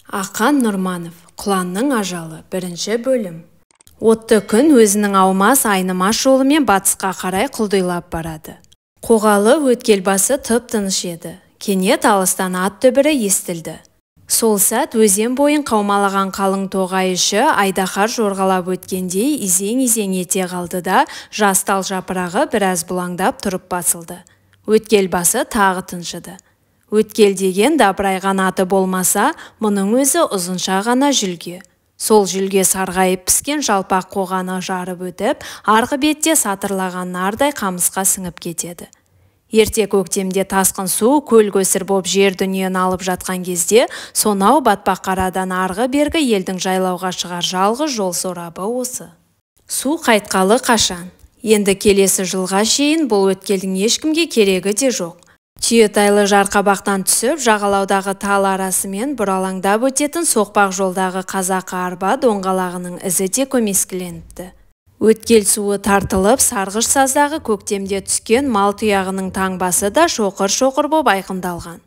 Ақан Нұрманов, Құланның ажалы, 1 бөлім. Отты күн өзінің аумас айнымас жолымен батысқа қарай құлдилап барады. Қоғалы өткел басы тып-тыныш еді. Кенет алыстан ат дүбірі естілді. Сол сәт өзен бойын қаумалаған қалың тоғай іші айдаһар жорғалап өткендей изең-изең ете қалды да, жас тал жапырағы біраз бұлаңдап тұрып басылды. Өткел басы тағы тыншыды. Өткел деген дабырайған аты болмаса, мұның өзі ұзынша ғана жүлге. Сол жүлге сарғайып піскен жалпақ қоғаны жарып өтіп, арғы бетте сатырлаған нардай қамысқа сіңіп кетеді. Ерте көктемде тасқын су көл-көсір боп жер дүниені алып жатқан кезде, сонау батпақ қарадан арғы бергі елдің жайлауға шығар жалғыз жол сорабы осы. Су қайтқалы қашан? Енді келесі жылға шейін бұл өткелдің ешкімге керегі де жоқ. Түйетайлы жарқабақтан түсіп, жағалаудағы тал арасымен бұралаңдап өтетін соқпақ жолдағы қазақы арба доңғалағының ізі де көмескіленіпті. Өткел суы тартылып, сарғыш саздағы көктемде түскен мал тұяғының таңбасы да шоқыр-шоқыр боп айқындалған.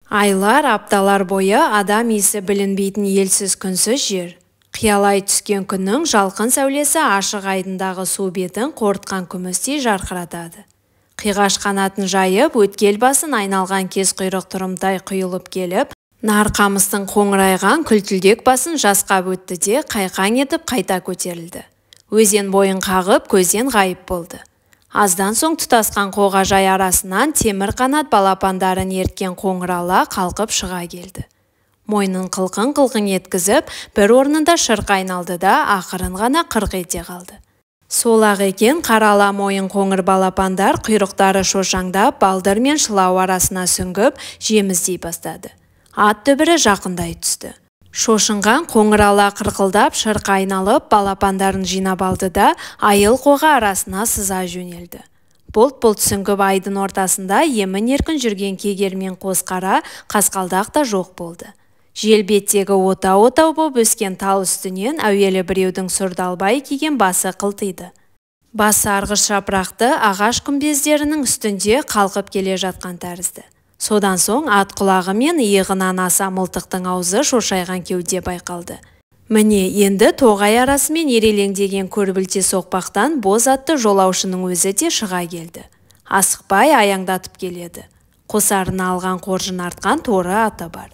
Айлар, апталар бойы адам иісі білінбейтін елсіз күнсіз жер. Қиялай түскен күннің жалқын сәулесі ашық айдындағы су бетін қорытқан күмістей жарқыратады. Қиғаш қанатын жайып, өткел басын айналған кез құйрық тұрымтай құйылып келіп, нар қамыстың қоңырайған күлтілдек басын жасқап өтті де қайқаң етіп қайта көтерілді. Өзен бойын қағып, көзден ғайып болды. Аздан соң тұтасқан қоғажай арасынан темір қанат балапандарын ерткен қоңырала қалқып шыға келді. Мойнын қылқын-қылқын еткізіп, бір орнында шырқ айналды да ақырын ғана қырқ ете қалды. Сол-ақ екен қарала мойын қоңыр балапандар құйрықтары шошаңдап, балдыр мен шылау арасына сүңгіп, жеміздей бастады. Ат дүбірі жақындай түсті. Шошынған қоңырала қырқылдап, шырқ айналып, балапандарын жинап алды да, айыл қоға арасына сыза жөнелді. Бұлт-бұлт сүңгіп айдың ортасында емін-еркін жүрген кегер мен қосқара, қасқалдақ та жоқ болды. Жел беттегі отау-отау боп өскен тал үстінен әуелі біреудің сұрдалбай киген басы қылтиды. Басы арғыш жапырақты ағаш күмбездерінің үстінде қалқып келе жатқан тәрізді. Содан соң ат құлағы мен иығынан аса мылтықтың аузы шошайған кеуде байқалды. Міне, енді тоғай арасымен ерелеңдеген көрбілте соқпақтан боз атты жолаушының өзі де шыға келді. Асықпай аяңдатып келеді. Қосарына алған қоржын артқан торы аты бар.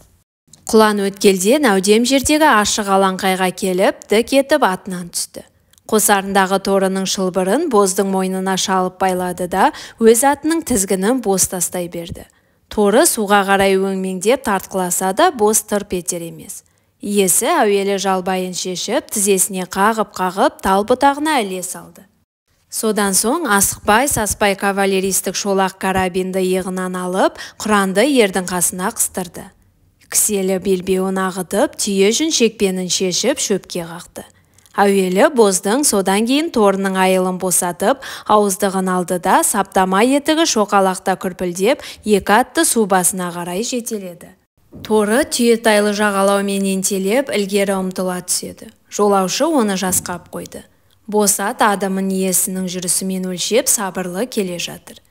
Құлан өткелден әудем жердегі ашық алаңқайға келіп, дік етіп атынан түсті. Қосарындағы торының шылбырын боздың мойнына шалып байлады да, өз атының тізгінін бос тастай берді. Торы суға қарай өңмеңдеп тартқыласа да боз тырп етер емес. Иесі әуелі жалбайын шешіп, тізесіне қағып-қағып, тал бұтағына іле салды. Содан соң асықпай, саспай кавалеристік шолақ карабинді иығынан алып, құранды ердің қасына қыстырды. Кіселі белбеуін ағытып, түйе жүн шекпенін шешіп, шөпке қақты. Әуелі боздың, содан кейін торының айылын босатып, ауыздығын алды да, саптама етігі шоқалақта күрпілдеп, екі атты су басына қарай жетеледі. Торы түйетайлы жағалаумен ентелеп, ілгері ұмтыла түседі. Жолаушы оны жасқап қойды. Бос ат адамын иесінің жүрісімен өлшеп, сабырлы келе жатыр.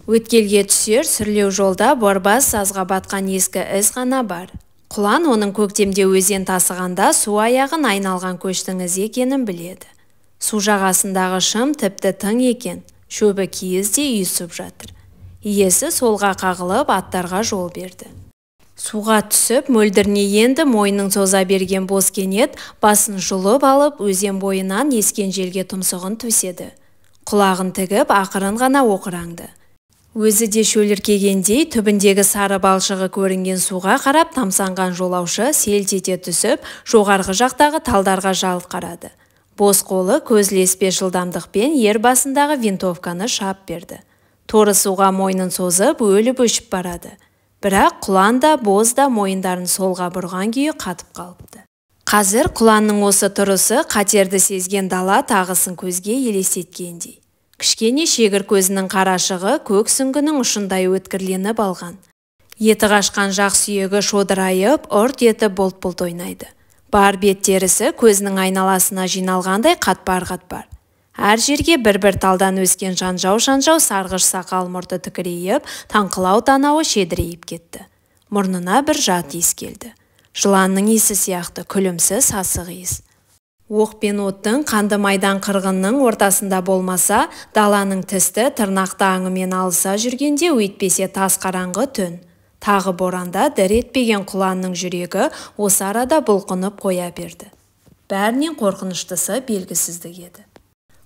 Өткелге түсер сүрлеу жолда борбас сазға батқан ескі із ғана бар. Құлан оның көктемде өзен тасығанда су аяғын айналған көштің ізі екенін біледі. Су жағасындағы шым тіпті тың екен, шөбі киізде үйісіп жатыр. Иесі солға қағылып аттарға жол берді. Суға түсіп, мөлдіріне енді мойнын соза берген бос кенет басын жұлып алып, өзен бойынан ескен желге тұмсығын төседі. Құлағын тігіп, ақырын ғана оқыранды. Өзі де шөліркегендей түбіндегі сары балшығы көрінген суға қарап тамсанған жолаушы селт ете түсіп, жоғарғы жақтағы талдарға жалт қарады. Бос қолы көзілеспе жылдамдықпен ер басындағы винтовканы шап берді. Торы суға мойнын созып, өліп өшіп барады. Бірақ құлан да, боз да мойындарын солға бұрған күйі қатып қалыпты. Қазір құланның осы тұрысы қатерді сезген дала тағысын көзге елестеткендей. Кішкене шегір көзінің қарашығы көк сүңгінің ұшындай өткірленіп алған. Еті қашқан жақ сүйегі шодырайып, ұрт еті бұлт-бұлт ойнайды. Бар бет терісі көзінің айналасына жиналғандай қатпар-қатпар. Әр жерге бір-бір талдан өскен жанжау-жанжау сарғыш сақал мұрты тікірейіп, таңқылау танауы шедірейіп кетті. Мұрнына бір жат иіс келді. Жыланның иісі сияқты күлімсіз сасық иіс. Оқ пен оттың қанды майдан қырғынның ортасында болмаса, даланың тісті тырнақты аңымен алыса жүргенде өйтпесе тас қараңғы түн. Тағы боранда дір етпеген құланның жүрегі осы арада бұлқынып қоя берді. Бәрінен қорқыныштысы белгісіздік еді.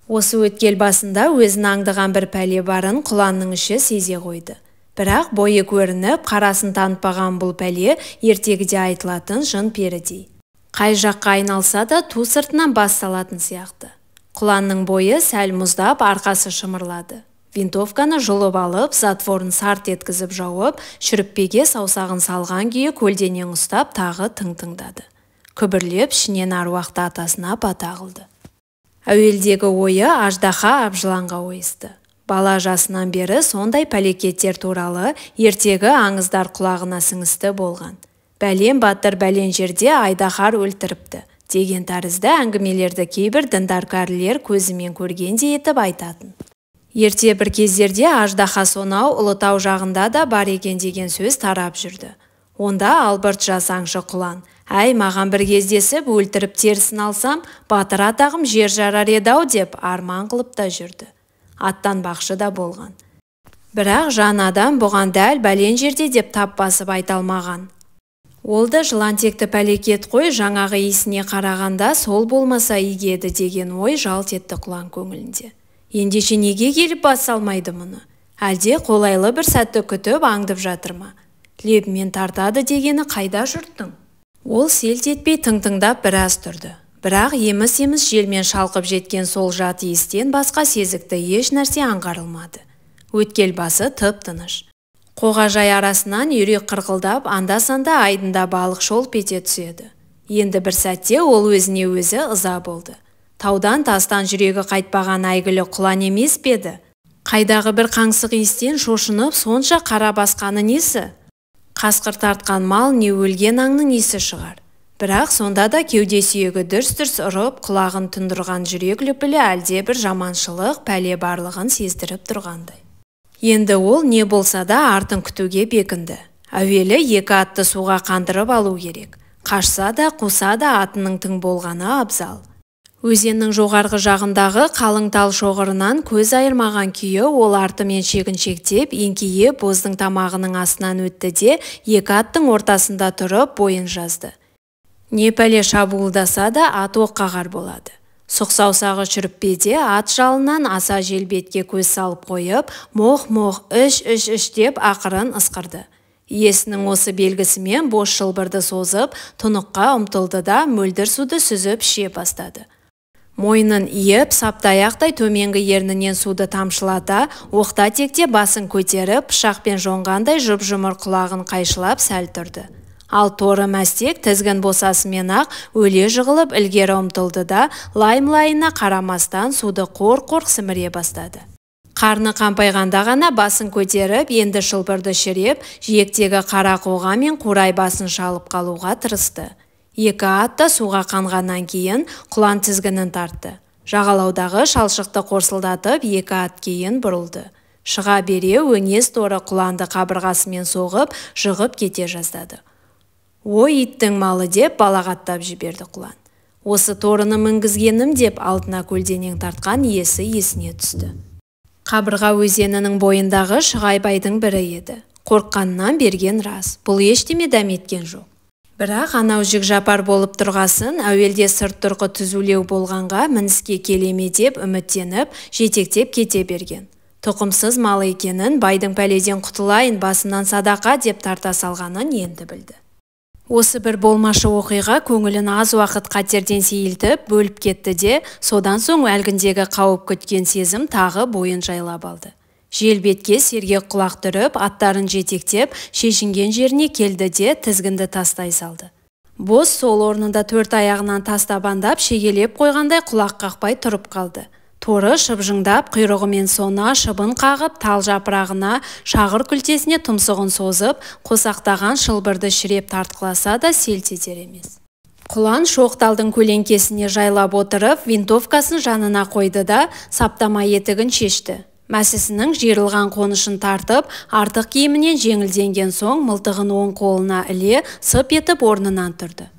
Осы өткел басында өзін аңдыған бір пәле барын құланның іші сезе қойды. Бірақ бойы көрініп, қарасын танытпаған бұл пәле ертегіде айтылатын жын перідей. Қай жаққа айналса да ту сыртынан бас салатын сияқты. Құланның бойы сәл мұздап, арқасы шымырлады. Винтовканы жұлып алып, затворын сарт еткізіп жауып, шүріппеге саусағын салған күйі көлденең ұстап, тағы тың-тыңдады. Күбірлеп, ішінен аруақты атасына бата қылды. Әуелдегі ойы аждаһа абжыланға ойысты. Бала жасынан бері сондай пәлекеттер туралы ертегі аңыздар құлағына сіңісті болған. Бәлен батыр бәлен жерде айдаһар өлтіріпті деген тәрізді әңгімелерді кейбір діндар кәрілер көзімен көргендей етіп айтатын. Ерте бір кездерде аждаһа сонау Ұлытау жағында да бар екен деген сөз тарап жүрді. Онда албырт жас аңшы құлан: «Әй, маған бір кездесіп өлтіріп терісін алсам, батыр атағым жер жарар еді-ау» деп арман қылып та жүрді. Аттанбақшы да болған. Бірақ жан адам бұған дәл бәлен жерде деп тап басып айта алмаған. Ол да жылантекті пәлекет қой, жаңағы иісіне қарағанда сол болмаса игеді деген ой жалт етті құлан көңілінде. Ендеше неге келіп бас салмайды мұны? Әлде қолайлы бір сәтті күтіп аңдып жатыр ма? Лебімен тартады дегені қайда жұрттың? Ол селт етпей тың-тыңдап біраз тұрды. Бірақ еміс-еміс желмен шалқып жеткен сол жат иістен басқа сезікті еш нәрсе аңғарылмады. Өткел басы тып-тыныш. Қоғажай арасынан үйрек қырқылдап, анда-санда айдында балық шолп ете түседі. Енді бір сәтте ол өзіне өзі ыза болды. Таудан тастан жүрегі қайтпаған әйгілі құлан емес педі? Қайдағы бір қаңсық иістен шошынып, сонша қара басқаны несі? Қасқыр тартқан мал не өлген аңның иісі шығар. Бірақ сонда да кеуде сүйегі дүрс-дүрс ұрып, құлағын тұндырған жүрек лүпілі әлде бір жаманшылық пәле барлығын сездіріп тұрғандай. Енді ол не болса да артын күтуге бекінді. Әуелі екі атты суға қандырып алу керек. Қашса да, қуса да атының тың болғаны абзал. Өзеннің жоғарғы жағындағы қалың тал шоғырынан көз айырмаған күйі ол артымен шегіншектеп, еңкейіп боздың тамағының астынан өтті де, екі аттың ортасында тұрып бойын жазды. Не пәле шабуылдаса да ат оққағар болады. Сұқ саусағы шүріппеде ат жалынан аса желбетке көз салып қойып, моқ-моқ, үш деп ақырын ысқырды. Иесінің осы белгісімен бос шылбырды созып, тұныққа ұмтылды да мөлдір суды сүзіп іше бастады. Мойнын иіп, саптаяқтай төменгі ернінен суды тамшылата, оқта-текте басын көтеріп, пышақпен жоңғандай жұп-жұмыр құлағын қайшылап сәл тұрды. Ал торы мәстек тізгін босасымен-ақ өле жығылып ілгері ұмтылды да, лайым-лайына қарамастан суды қор-қор сіміре бастады. Қарны қампайғанда ғана басын көтеріп, енді шылбырды шіреп, жиектегі қара қоға мен қурай басын шалып қалуға тырысты. Екі ат та суға қанғаннан кейін құлан тізгінін тартты. Жағалаудағы шалшықты қорсылдатып, екі ат кейін бұрылды. Шыға бере өңес торы құланды қабырғасымен соғып, жығып кете жаздады. «Ой, иттің малы» деп балағаттап жіберді құлан. Осы торыны мінгізгенім деп алдына көлденең тартқан иесі есіне түсті. Қабырға өзенінің бойындағы Шығайбайдың бірі еді. Қорққаннан берген рас, бұл ештеме дәметкен жоқ. Бірақ анау жік-жапар болып тұрғасын, әуелде сырт тұрқы түзулеу болғанға мініске келеме деп үміттеніп, жетектеп кете берген. Тұқымсыз мал екенін, байдың пәледен құтылайын, басынан садақа деп тарта салғанын енді білді. Осы бір болмашы оқиға көңілін аз уақыт қатерден сейілтіп, бөліп кетті де, содан соң әлгіндегі қауіп күткен сезім тағы бойын жайлап алды. Желбетке сергек құлақ түріп, аттарын жетектеп, шешінген жеріне келді де тізгінді тастай салды. Бос сол орнында төрт аяғынан тастабандап, шегелеп қойғандай құлақ қақпай тұрып қалды. Торы шыбжыңдап, құйрығымен сона шыбын қағып, тал жапырағына, шағыр күлтесіне тұмсығын созып, қосақтаған шылбырды шіреп тартқыласа да селт етер емес. Құлан шоқталдың көлеңкесіне жайлап отырып, винтовкасын жанына қойды да, саптама етігін шешті. Мәсісінің жиырылған қонышын тартып, артық киімінен жеңілденген соң мылтығын оң қолына іле, сып етіп орнынан тұрды.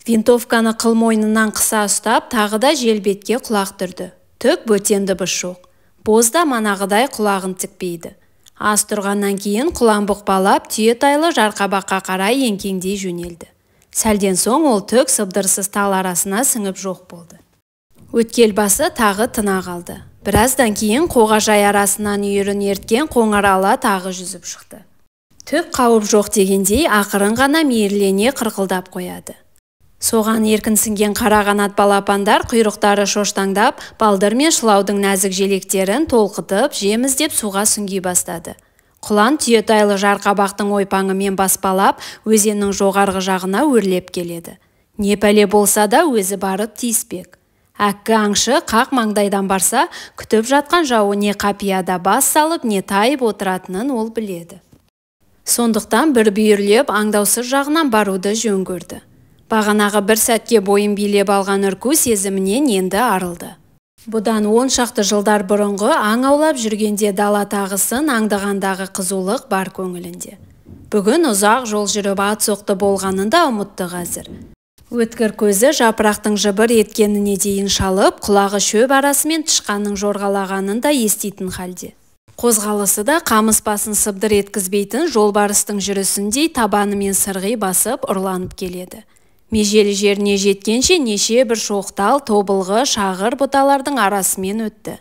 Винтовканы қыл мойнынан қыса ұстап, тағы да желбетке құлақ түрді. Түк бөтен дыбыс жоқ. Бозда манағыдай құлағын тікпейді. Аз тұрғаннан кейін құлан бұқпалап, түйетайлы жарқабаққа қарай еңкеңдей жөнелді. Сәлден соң ол түк сыбдырсыз тал арасына сіңіп жоқ болды. Өткелбасы тағы тына қалды. Біраздан кейін қоғажай арасынан үйірін ерткен қоңырала тағы жүзіп шықты. Түк қауіп жоқ дегендей ақырын ғана мейірлене қырқылдап қояды. Соған еркінсінген қара қанат балапандар құйрықтары шоштаңдап, балдыр мен шылаудың нәзік желектерін толқытып, жем іздеп суға сүңги бастады. Құлан түйетайлы жарқабақтың ойпаңымен баспалап, өзеннің жоғарғы жағына өрлеп келеді. Не пәле болса да өзі барып тиіспек. Әккі аңшы қақ маңдайдан барса, күтіп жатқан жауы не қапияда бас салып, не тайып отыратынын ол біледі. Сондықтан бір бүйірлеп аңдаусыз жағынан баруды жөн көрді. Бағанағы бір сәтке бойын билеп алған үрку сезімінен енді арылды. Бұдан 10 шақты жылдар бұрынғы аң аулап жүргенде дала тағысын аңдығандағы қызулық бар көңілінде. Бүгін ұзақ жол жүріп ат соқты болғанын да ұмытты қазір. Өткір көзі жапырақтың жыбыр еткеніне дейін шалып, құлағы шөп арасымен тышқанның жорғалағанын да еститін халде. Қозғалысы да қамыс басын сыбдыр еткізбейтін жолбарыстың жүрісіндей табанымен сырғи басып ұрланып келеді. Межелі жеріне жеткенше неше бір шоқтал, тобылғы, шағыр бұталардың арасымен өтті.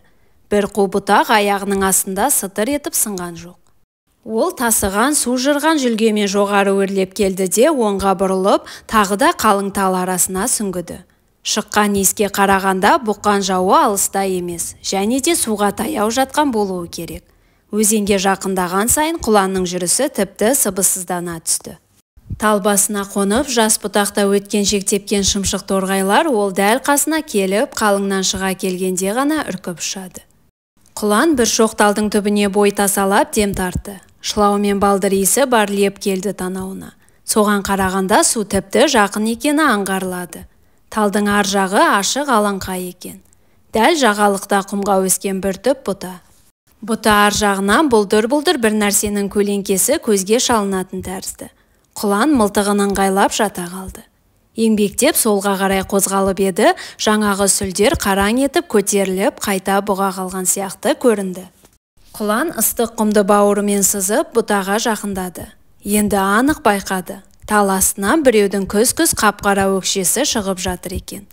Бір қу бұтақ аяғының астында сытыр етіп сынған жоқ. Ол тасыған, су жырған жүлгемен жоғары өрлеп келді де оңға бұрылып, тағы да қалың тал арасына сүңгіді. Шыққан иске қарағанда бұққан жауы алыста емес, және де суға таяу жатқан болуы керек. Өзенге жақындаған сайын құланның жүрісі тіпті сыбыссыздана түсті. Тал басына қонып, жас бұтақта өткен тепкен шымшық торғайлар ол дәл қасына келіп, қалыңнан шыға келгенде ғана үркіп ұшады. Құлан бір шоқталдың түбіне бой тасалап дем тартты. Шылау мен балдыр иісі бар леп келді танауына. Соған қарағанда су тіпті жақын екені аңғарылады. Талдың ар жағы ашық алаңқай екен. Дәл жағалықта құмға өскен бір түп бұта. Бұта ар жағынан бұлдыр-бұлдыр бір нәрсенің көлеңкесі көзге шалынатын тәрізді. Құлан мылтығын ыңғайлап жата қалды. Еңбектеп солға қарай қозғалып еді, жаңағы сүлдер қараң етіп көтеріліп, қайта бұға қалған сияқты көрінді. Құлан ыстық құмды бауырымен сызып бұтаға жақындады. Енді анық байқады. Тал астынан біреудің көз-көз қап-қара өкшесі шығып жатыр екен.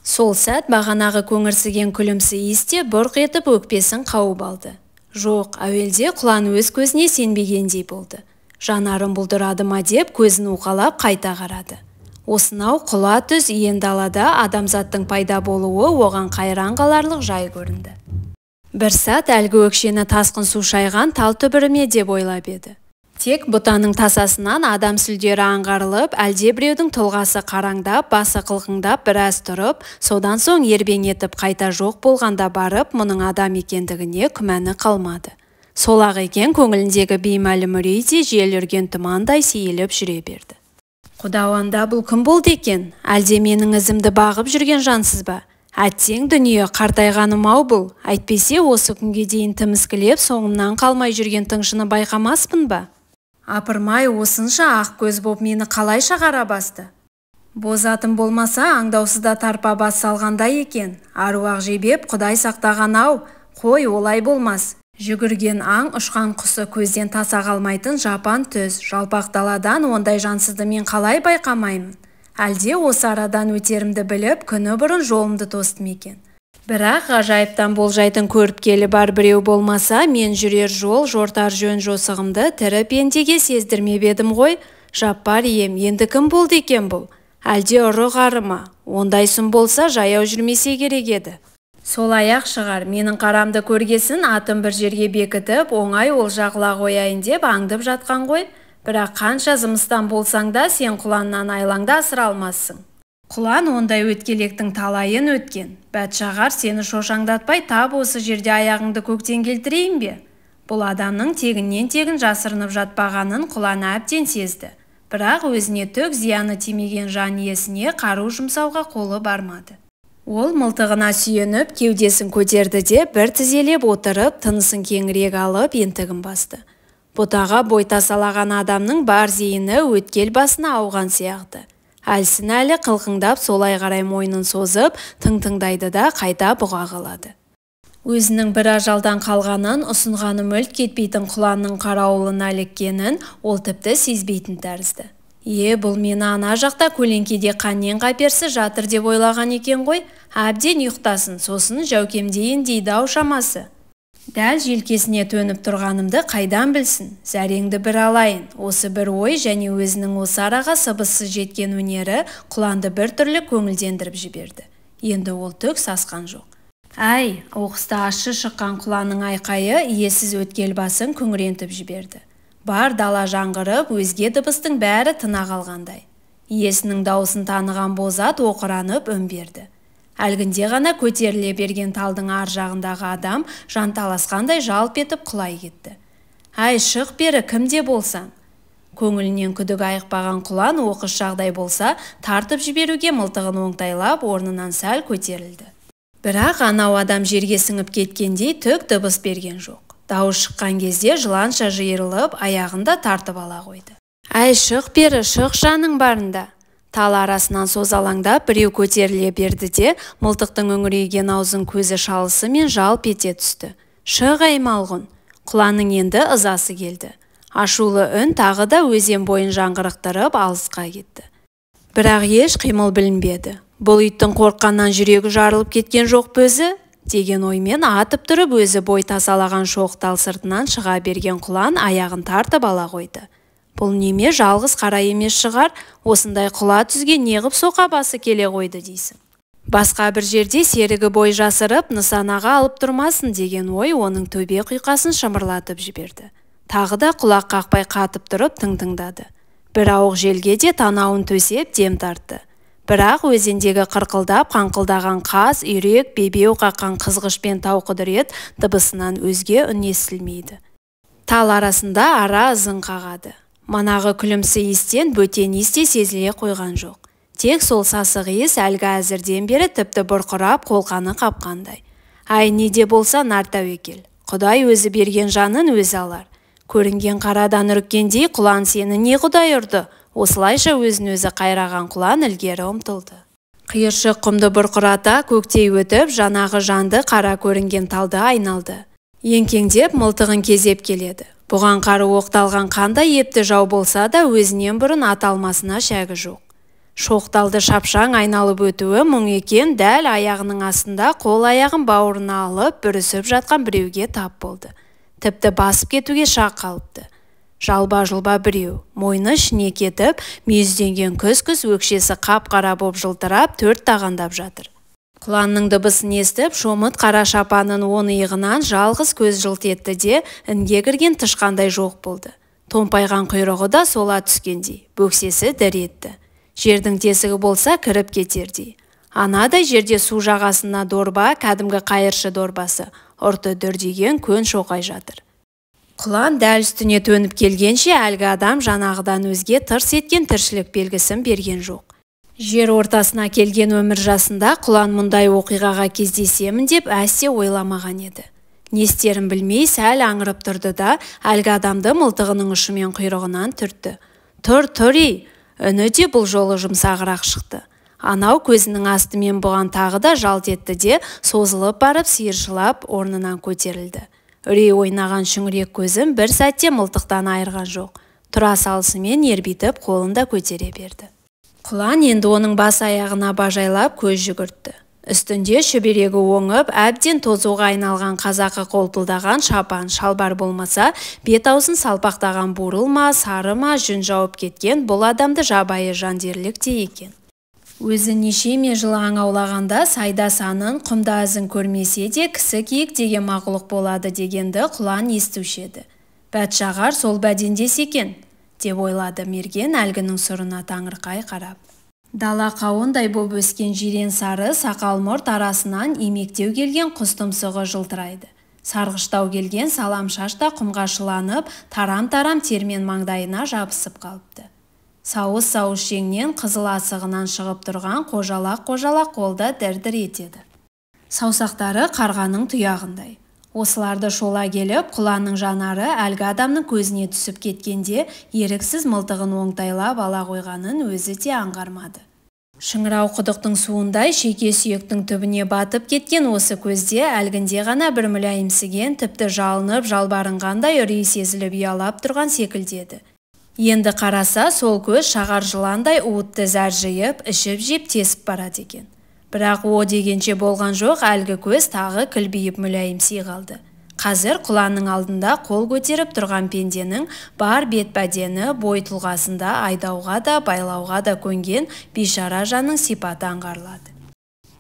Сол сәт бағанағы көңірсіген күлімсі иісте бұрқ етіп өкпесін қауып алды. Жоқ, әуелде құлан өз көзіне сенбегендей болды. Жанарым бұлдырады ма деп көзін уқалап қайта қарады. Осынау құла түз иен далада адамзаттың пайда болуы оған қайран қаларлық жай көрінді. Бір сәт әлгі өкшені тасқын су шайған тал түбіріме деп ойлап еді. Тек бұтаның тасасынан адам сүлдері аңғарылып, әлде біреудің тұлғасы қараңдап, басы қылқыңдап біраз тұрып, содан соң ербең етіп қайта жоқ болғанда барып, мұның адам екендігіне күмәні қалмады. Сол-ақ екен көңіліндегі беймәлім үрейде жел үрген тұмандай сейіліп жүре берді. Құдауанда бұл кім болды екен? Әлде менің ізімді бағып жүрген жансыз ба? Әттең дүние қартайғаным-ау бұл. Әйтпесе осы күнге дейін тіміскілеп соңымнан қалмай жүрген тыңшыны байқамаспын ба? Апырмай, осынша ақ көз боп мені қалай шағара басты? Боз атым болмаса аңдаусызда тарпа бас салғандай екен. Аруақ жебеп құдай сақтаған-ау. Қой, олай болмас. Жүгірген аң, ұшқан құсы көзден таса қалмайтын жапан төз, жалпақ даладан ондай жансызды мен қалай байқамаймын? Әлде осы арадан өтерімді біліп, күні бұрын жолымды тостым екен. Бірақ ғажайыптан болжайтын көріп келі бар біреу болмаса, мен жүрер жол, жортар жөн жосығымды тірі пендеге сездірмеп едім ғой. Жаппар ием, енді кім болды екен бұл? Әлде ұры-қары ма? Ондайсын болса, жаяу жүрмесе керек еді. Сол аяқ шығар, менің қарамды көргесін атын бір жерге бекітіп, оңай ол жағыла қояйын деп аңдып жатқан ғой. Бірақ қанша зымыстан болсаң да сен құланнан айлаңды асыра алмассың. Құлан ондай өткелектің талайын өткен. Бәтшағар сені шошаңдатпай тап осы жерде аяғыңды көктен келтірейін бе? Бұл адамның тегіннен тегін жасырынып жатпағанын құлан әбден сезді. Бірақ өзіне түк зияны тимеген жан иесіне қару жұмсауға қолы бармады. Ол мылтығына сүйеніп, кеудесін көтерді де бір тізелеп отырып, тынысын кеңірек алып, ентігін басты. Бұтаға бой тасалаған адамның бар зейіні өткел басына ауған сияқты. Әлсін әлі қылқыңдап солай қарай мойнын созып, тың-тыңдайды да қайта бұға қалады. Өзінің бір ажалдан қалғанын, ұсынғаны мүлт кетпейтін құланның қарауылына іліккенін ол тіпті сезбейтін тәрізді. Бұл мені ана жақта көлеңкеде қаннен қаперсі жатыр деп ойлаған екен ғой, әбден ұйықтасын, сосын жәукемдейін дейді ау шамасы. Дәл желкесіне төніп тұрғанымды қайдан білсін, зәреңді бір алайын. Осы бір ой және өзінің осы араға сыбыссыз жеткен өнері құланды бір түрлі көңілдендіріп жіберді. Енді ол түк сасқан жоқ. Әй, оқыста ашы шыққан құланның айқайы иесіз өткел басын күңірентіп жіберді. Бар дала жаңғырып, өзге дыбыстың бәрі тына қалғандай. Иесінің даусын таныған бозат оқыранып үн берді. Әлгінде ғана көтеріле берген талдың ар жағындағы адам жанталасқандай жалп етіп құлай кетті. Әй, шық бері, кімде болсаң? Көңілінен күдік айықпаған құлан оқыс жағдай болса, тартып жіберуге мылтығын оңтайлап, орнынан сәл көтерілді. Бірақ анау адам жерге сіңіп кеткендей түк дыбыс берген жоқ. Дауыс шыққан кезде жыланша жиырылып, аяғында тартып ала қойды. Әй, шық бері, шық жаның барында. Тал арасынан созалаңдап біреу көтеріле берді де, мылтықтың үңірейген аузын көзі шалысы мен жалп ете түсті. Шық әй малғұн. Құланның енді ызасы келді. Ашулы үн тағы да өзен бойын жаңғырықтырып алысқа кетті. Бірақ еш қимыл білінбеді. Бұл иттің қорыққаннан жүрегі жарылып кеткен жоқ өзі? Деген оймен атып тұрып өзі бой тасалаған шоқ тал сыртынан шыға берген құлан аяғын тартып ала қойды. Бұл неме жалғыз қара емес шығар, осындай құла түзге неғып соқа басы келе қойды дейсің. Басқа бір жерде серігі бой жасырып, нысанаға алып тұрмасын деген ой оның төбе құйқасын шымырлатып жіберді. Тағы да құлақ қақпай қатып тұрып тың-тыңдады. Бір ауық желге де танауын төсеп дем тартты. Бірақ өзендегі қырқылдап қаңқылдаған қаз, үйрек, бебеу қаққан қызғыш пен тауқұдірет дыбысынан өзге үн естілмейді. Тал арасында ара ызың қағады. Манағы күлімсі иістен бөтен иіс те сезіле қойған жоқ. Тек сол сасық иіс әлгі әзірден бері тіпті бұрқырап қолқаны қапқандай. Ай, неде болса нар тәуекел. Құдай өзі берген жанын өзі алар. Көрінген қарадан үріккендей құлан сені не құдай ұрды? Осылайша өзін өзі қайраған құлан ілгері ұмтылды. Қиыршық құмды бұрқырата көктей өтіп, жанағы жанды қара көрінген талды айналды. Еңкеңдеп мылтығын кезеп келеді. Бұған қары оқталған қандай епті жау болса да өзінен бұрын аталмасына шәгі жоқ. Шоқталды шапшаң айналып өтуі мұң екен, дәл аяғының астында қол аяғын бауырына алып бүрісіп жатқан біреуге тап болды. Тіпті басып кетуге шақ қалыпты. Жалба-жылба біреу, мойны ішіне кетіп, мүйізденген күс-күс өкшесі қап-қара боп жылтырап, төрт тағандап жатыр. Құланның дыбысын естіп, шомыт қара шапанын он иығынан жалғыз көз жылт етті де, інге кірген тышқандай жоқ болды. Томпайған құйрығы да сола түскендей, бөксесі дір етті. Жердің тесігі болса кіріп кетердей. Анадай жерде су жағасына дорба, кәдімгі қайыршы дорбасы, ұрты дүрдеген көн шоқай жатыр. Құлан дәл үстіне төніп келгенше әлгі адам жанағыдан өзге тырс еткен тіршілік белгісін берген жоқ. Жер ортасына келген өмір жасында құлан мұндай оқиғаға кездесемін деп әсте ойламаған еді. Не істерін білмей сәл аңырып тұрды да, әлгі адамды мылтығының ұшымен құйрығынан түртті. Тұр, ей! Үні де бұл жолы жұмсағырақ шықты. Анау көзінің астымен бұған тағы да жалт етті де, созылып барып сиыршылап орнынан көтерілді. Үрей ойнаған шүңірек көзім бір сәтте мылтықтан айырған жоқ. Тұра салысымен ербитіп қолында көтере берді. Құлан енді оның бас аяғына бажайлап көз жүгіртті. Үстінде шүберегі оңып, әбден тозуға айналған қазақы қолпылдаған шапан, шалбар болмаса, бет-аузын салпақтаған бурыл ма, сары ма, жүн жауып кеткен бұл адамды жабайы жандерлік те екен. Өзі нешеме жыл аң аулағанда сайда санын, құмда ізін көрмесе де кісі киік деген мағлұқ болады дегенді құлан естуші еді. Бәтшағар сол бәдендес екен, деп ойлады мерген әлгінің сұрына таңырқай қарап. Дала қауындай боп өскен жирен сары сақал мұрт арасынан имектеу келген құс тұмсығы жылтырайды. Сарғыштау келген салам шашта құмға шыланып, тарам-тарам термен маңдайына жабысып қалыпты. Сауыс жеңнен қызыл асығынан шығып тұрған қожалақ қолда дір-дір етеді. Саусақтары қарғаның тұяғындай. Осыларды шола келіп, құланның жанары әлгі адамның көзіне түсіп кеткенде, еріксіз мылтығын оңтайлап ала қойғанын өзі де аңғармады. Шыңырау құдықтың суындай шеке сүйектің түбіне батып кеткен осы көзде әлгінде ғана бір мүләйімсіген, тіпті жалынып, жалбарынғандай үрей сезіліп ұялап тұрған секілдеді. Енді қараса, сол көз шағар жыландай уытты зәр жиып, ішіп-жеп тесіп барады екен. Бірақ о дегенше болған жоқ, әлгі көз тағы кілбейіп мүләйімси қалды. Қазір құланның алдында қол көтеріп тұрған пенденің бар бет-бәдені, бой тұлғасында айдауға да, байлауға да көнген бейшара жанның сипаты аңғарылады.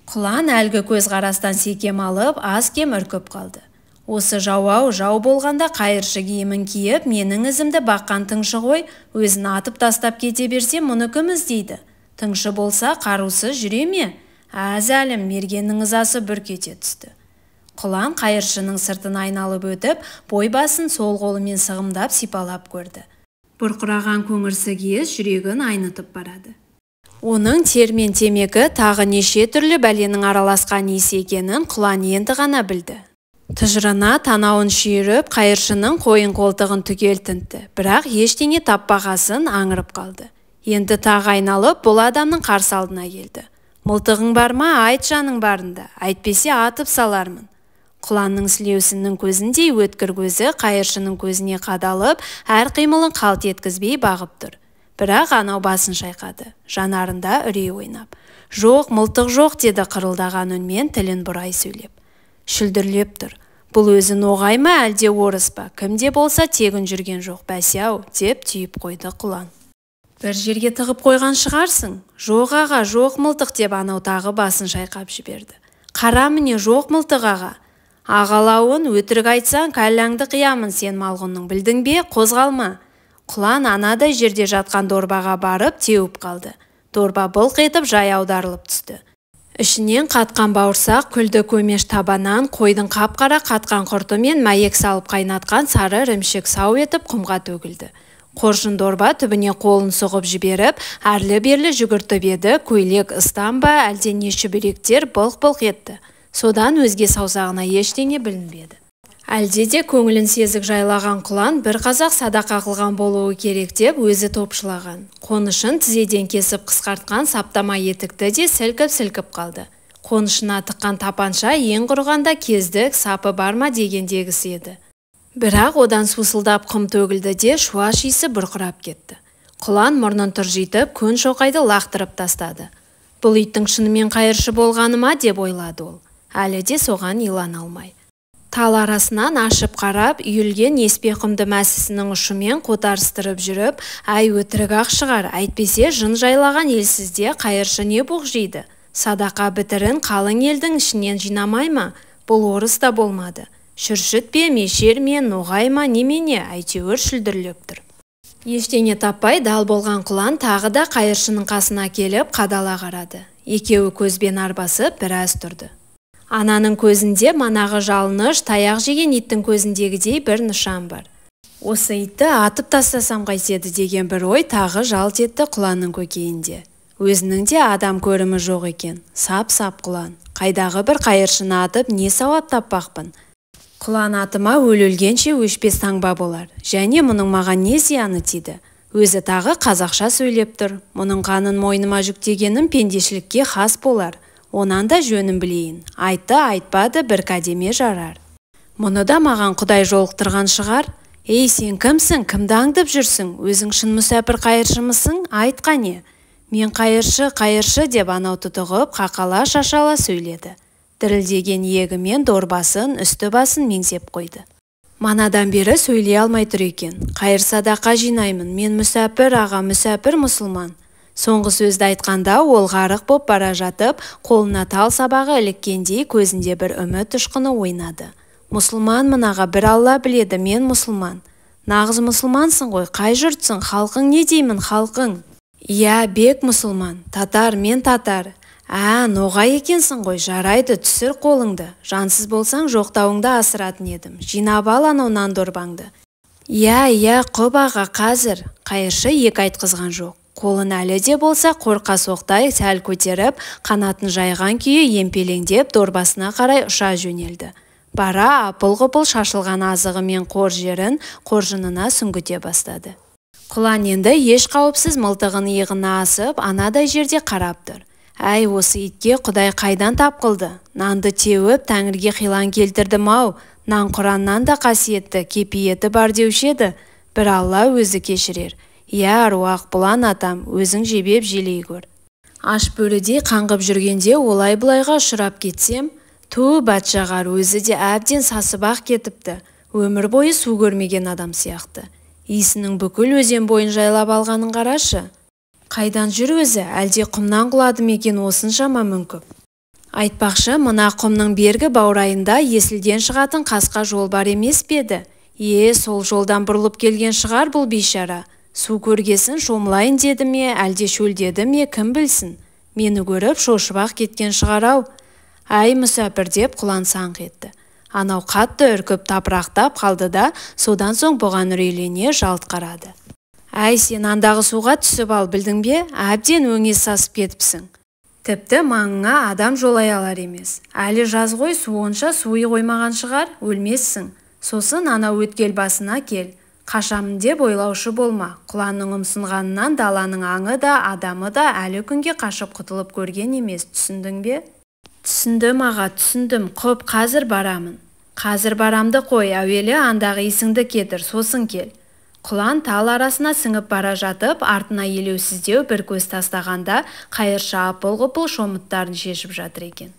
Құлан әлгі көз қарастан секем алып, аз-кем үркіп қалды. Осы жау болғанда қайыршы киімін киіп, менің ізімді баққан тыңшы ғой, өзін атып тастап кете берсе, мұны кім іздейді? Тыңшы болса, қарусыз жүре ме? Әзәлім, мергеннің ызасы бүрк ете түсті. Құлан қайыршының сыртын айналып өтіп, бой басын сол қолымен сығымдап сипалап көрді. Бұрқыраған көңірсі киіз жүрегін айнытып барады. Оның термен темекі тағы неше түрлі бәленің араласқан иісі екенін құлан енді ғана білді. Тыжырына танауын шүйіріп, қайыршының қойын қолтығын түгел тінтті, бірақ ештеңе таппағасын аңырып қалды. Енді тағы айналып, бұл адамның қарсы алдына келді. Мылтығың бар ма, айт жаның барында, әйтпесе атып салармын. Құланның сілеусінің көзіндей өткір көзі қайыршының көзіне қадалып, әр қимылын қалт еткізбей бағып тұр. Бірақ анау басын шайқады, жанарында үрей ойнап. Жоқ, мылтық жоқ, деді қырылдаған үнмен тілін бұрай сөйлеп. Шүлдірлеп тұр. Бұл өзі ноғай ма, әлде орыс па? Кімде болса тегін жүрген жоқ, бәсе-ау, деп түйіп қойды құлан. Бір жерге тығып қойған шығарсың? Жоқ аға, жоқ мылтық, деп анау тағы басын шайқап жіберді. Қара міне, жоқ мылтық аға. Ағалауын өтірік айтсаң, кәлләңді қиямын, сен малғұнның, білдің бе? Қозғалма. Құлан анадай жерде жатқан дорбаға барып теуіп қалды. Дорба былқ етіп жай аударылып түсті. Ішінен қатқан бауырсақ, күлді көмеш табанан, қойдың қап-қара қатқан құрты мен мәйек салып қайнатқан сары ірімшік сау етіп құмға төгілді. Қоржын дорба түбіне қолын соғып жіберіп, әрлі-берлі жүгіртіп еді, көйлек ыстан ба, әлде шүберектер былқ-былқ етті. Содан өзге саусағына ештеңе білінбеді. Әлде де көңілін сезік жайлаған құлан бір қазақ садақа қылған болуы керек деп өзі топшылаған. Қонышын тізеден кесіп қысқартқан саптама етікті де сілкіп-сілкіп қалды. Қонышына тыққан тапанша ең құрғанда кездік, сапы бар ма дегендегісі еді. Бірақ одан сусылдап құм төгілді де шуаш иісі бұрқырап кетті. Құлан мұрнын тұржитып, көн шоқайды лақтырып тастады. Бұл иттің шынымен қайыршы болғаны ма деп ойлады ол. Әлі де соған илана алмай. Тал арасынан ашып қарап, үйілген еспе құмды мәсісінің ұшымен қотарыстырып жүріп, әй өтірік ақ шығар, әйтпесе жын жайлаған елсізде қайыршы не бұғжиды? Садақа бітірін қалың елдің ішінен жинамай ма? Бұл орыс та болмады. Шүршіт пе, мешер ме, ноғай ма, немене, әйтеуір шүлдірлеп тұр. Ештеңе таппай дал болған құлан тағы да қайыршының қасына келіп қадала қарады. Екеуі көзбен арбасып біраз тұрды. Ананың көзінде манағы жалыныш, таяқ жеген иттің көзіндегідей бір нышан бар. Осы итті атып тастасам қайтеді деген бір ой тағы жалт етті құланның көкейінде. Өзінің де адам көрімі жоқ екен. Сап-сап құлан. Қайдағы бір қайыршыны атып не сауап таппақпын? Құлан атыма өлгенше өшпес таңба болар. Және мұның маған не зияны тиді? Өзі тағы қазақша сөйлеп тұр. Мұның қанын мойныма жүктегенім пендешілікке хас болар. Онан да жөнін білейін. Айтты, айтпады, бір кәдеме жарар. Мұны да маған Құдай жолықтырған шығар. Ей, сен кімсің? Кімді аңдып жүрсің? Өзің шын мүсәпір қайыршымысың? Айт қане. Мен қайыршы деп анау тұтығып, қақала шашала сөйледі. Дірілдеген иегімен дорбасын, үсті басын меңзеп қойды. Манадан бері сөйлей алмай тұр екен. Қайыр садақа жинаймын. Мен мүсәпір, аға, мүсәпір мұсылман. Соңғы сөзді айтқанда ол ғарық боп бара жатып, қолына тал сабағы іліккендей көзінде бір үміт ұшқыны ойнады. Мұсылманмын аға, бір Алла біледі, мен мұсылман. Нағыз мұсылмансың ғой, қай жұртсың, халқың не деймін, халқың? Иә, бек мұсылман, татар, мен татар. Ноғай екенсің ғой, жарайды, түсір қолыңды. Жансыз болсаң жоқтауыңды асыратын едім. Жинап ал анау нан дорбаңды. Иә, құп аға, қазір. Қайыршы екі айтқызған жоқ. қолын әлі де болса қорқа соқтай сәл көтеріп, қанатын жайған күйі емпелеңдеп дорбасына қарай ұша жөнелді. Бара апыл-ғұпыл шашылған азығы мен қор жерін қоржынына сүңгіте бастады. Құлан енді еш қауіпсіз мылтығын иығына асып, анадай жерде қарап тұр. Әй, осы итке Құдай қайдан тап қылды? Нанды теуіп, тәңірге қилан келтірдім-ау. Нан Құраннан да қасиетті, кепиеті бар деуші еді. Бір Алла өзі кешірер. Иә, аруақ бұлан атам, өзің жебеп желей көр. Аш бөрідей қаңғып жүргенде олай-бұлайға ұшырап кетсем, ту бәтшағар өзі де әбден сасып-ақ кетіпті. Өмір бойы су көрмеген адам сияқты. Исінің бүкіл өзен бойын жайлап алғанын қарашы. Қайдан жүр өзі, әлде құмнан құлады мекен осыншама мүңкіп. Айтпақшы, мына құмның бергі баурайында есілден шығатын қасқа жол бар емес педі? Сол жолдан бұрылып келген шығар бұл бейшара. Су көргесін шомылайын деді ме, әлде шөлдеді ме, кім білсін? Мені көріп шошып-ақ кеткен шығар-ау. Әй, мүсәпір деп құлан саңқ етті. Анау қатты үркіп тапырақтап қалды да, содан соң бұған үрейлене жалт қарады. Әй, сен андағы суға түсіп ал, білдің бе? Әбден өңес сасып кетіпсің. Тіпті маңыңа адам жолай алар емес. Әлі жаз ғой, су онша суы қоймаған шығар, өлмессің. Сосын ана өткел басына кел. Қашамын деп ойлаушы болма. Құланның ұмсынғанынан даланың аңы да, адамы да әлі күнге қашып құтылып көрген емес, түсіндің бе? Түсіндім аға, түсіндім. Құп, қазір барамын. Қазір барамды қой, әуелі андағы исіңді кетір, сосын кел. Құлан тал арасына сіңіп бара жатып, артына елеусіздеу бір көз тастағанда қайырша апыл-ғұпыл шомыттарын шешіп жатыр екен.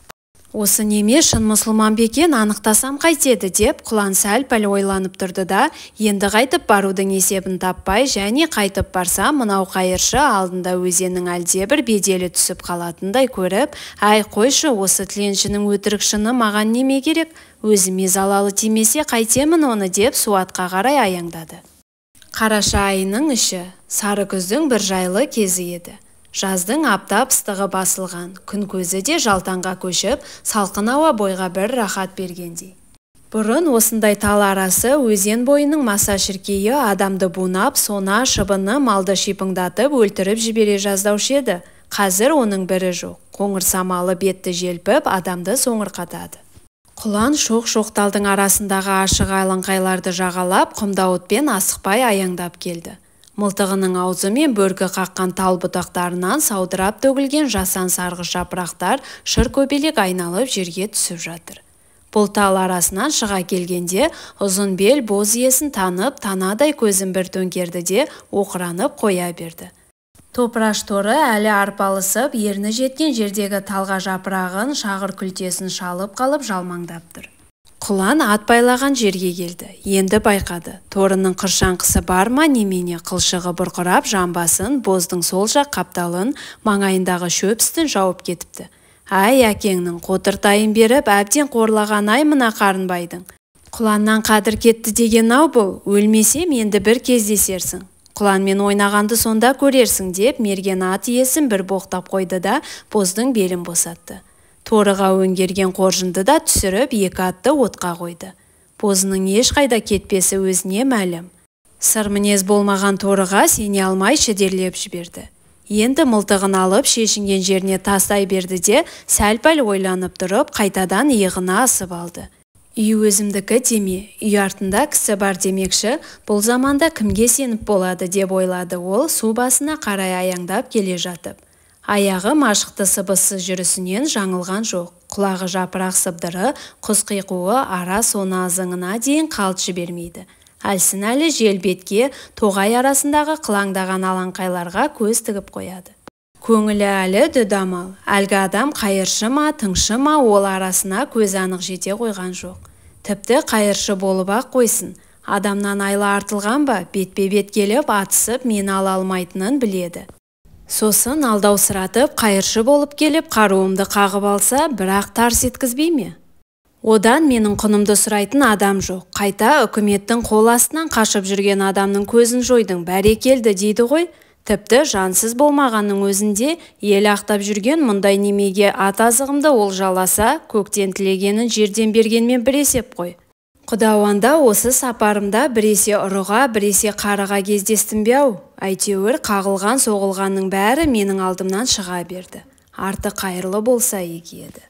Осы неме шын мұсылман бекен, анықтасам қайтеді деп құлан сәл-пәл ойланып тұрды да, енді қайтып барудың есебін таппай, және қайтып барса, мынау қайыршы алдында өзеннің әлдебір беделі түсіп қалатындай көріп, әй қойшы, осы тіленшінің өтірік шыны маған неме керек? Өзіме залалы тимесе қайтемін оны деп суатқа қарай аяңдады. Қараша айының іші, сары күздің бір жайлы кезі еді. Жаздың аптап ыстығы басылған, күн көзі де жалтанға көшіп, салқын ауа бойға бір рахат бергендей. Бұрын осындай тал арасы өзен бойының маса шіркейі адамды бунап, сона шыбыны малды шипыңдатып өлтіріп жібере жаздаушы еді. Қазір оның бірі жоқ. Қоңыр самалы бетті желпіп, адамды соңырқатады. Құлан шоқ-шоқ талдың арасындағы ашық айлаңқайларды жағалап, құмдауытпен асықпай аяңдап келді. Мылтығының аузы мен бөркі қаққан тал бұтақтарынан саудырап төгілген жасан сарғыш жапырақтар шыр көбелек айналып жерге түсіп жатыр. Бұл тал арасынан шыға келгенде ұзын бел боз иесін танып, танадай көзін бір төңкерді де оқыранып қоя берді. Топыраш торы әлі арпалысып, ерні жеткен жердегі талға жапырағын, шағыр күлтесін шалып қалып жалмаңдап тұр. Құлан ат байлаған жерге келді. Енді байқады. Торының қыршаңқысы бар ма немене, қылшығы бұрқырап жамбасын, боздың сол жақ қапталын, маңайындағы шөпістін жауып кетіпті. Ай, әкеңнің қотыртайын беріп, әбден қорлаған ай мына қарынбайдың. Құланнан қадір кетті деген ау бұл, өлмесем енді бір кездесерсің. Құланмен ойнағанды сонда көрерсің деп мерген ат иесін бір боқтап қойды да боздың белін босатты. Торыға өңгерген қоржынды да түсіріп екі атты отқа қойды. Бозының ешқайда кетпесі өзіне мәлім. Сыр мінез болмаған торыға сене алмай шідерлеп жіберді. Енді мылтығын алып шешінген жеріне тастай берді де сәл-пәл ойланып тұрып қайтадан иығына асып алды. Үй өзімдікі деме, үй артында кісі бар демекші, бұл заманда кімге сеніп болады деп ойлады ол су басына қарай аяңдап келе жатып. Аяғы машықты сыбыссыз жүрісінен жаңылған жоқ. Құлағы жапырақ сыбдыры, құс қиқуы ара соны азыңына дейін қалт жібермейді. Әлсін әлі жел бетке, тоғай арасындағы қылаңдаған алаңқайларға көз тігіп қояды. Көңілі әлі дүдамал. Әлгі адам қайыршы ма, тыңшы ма, ол арасына көз анық жете қойған жоқ. Тіпті қайыршы болып ақ қойсын. Адамнан айла артылған ба, бетпе-бет келіп атысып мені ала алмайтынын біледі. Сосын алдаусыратып қайыршы болып келіп қаруымды қағып алса, бірақ тарс еткізбей ме? Одан менің құнымды сұрайтын адам жоқ. Қайта үкіметтің қол астынан қашып жүрген адамның көзін жойдың, бәрекелді дейді ғой. Тіпті жансыз болмағанның өзінде ел ақтап жүрген мұндай немеге ат азығымды ол жаласа, көктен тілегенін жерден бергенмен бір есеп қой. Құдауанда осы сапарымда біресе ұрыға, біресе қарыға кездестім бе ау? Әйтеуір қағылған соғылғанның бәрі менің алдымнан шыға берді. Арты қайырлы болса игі еді.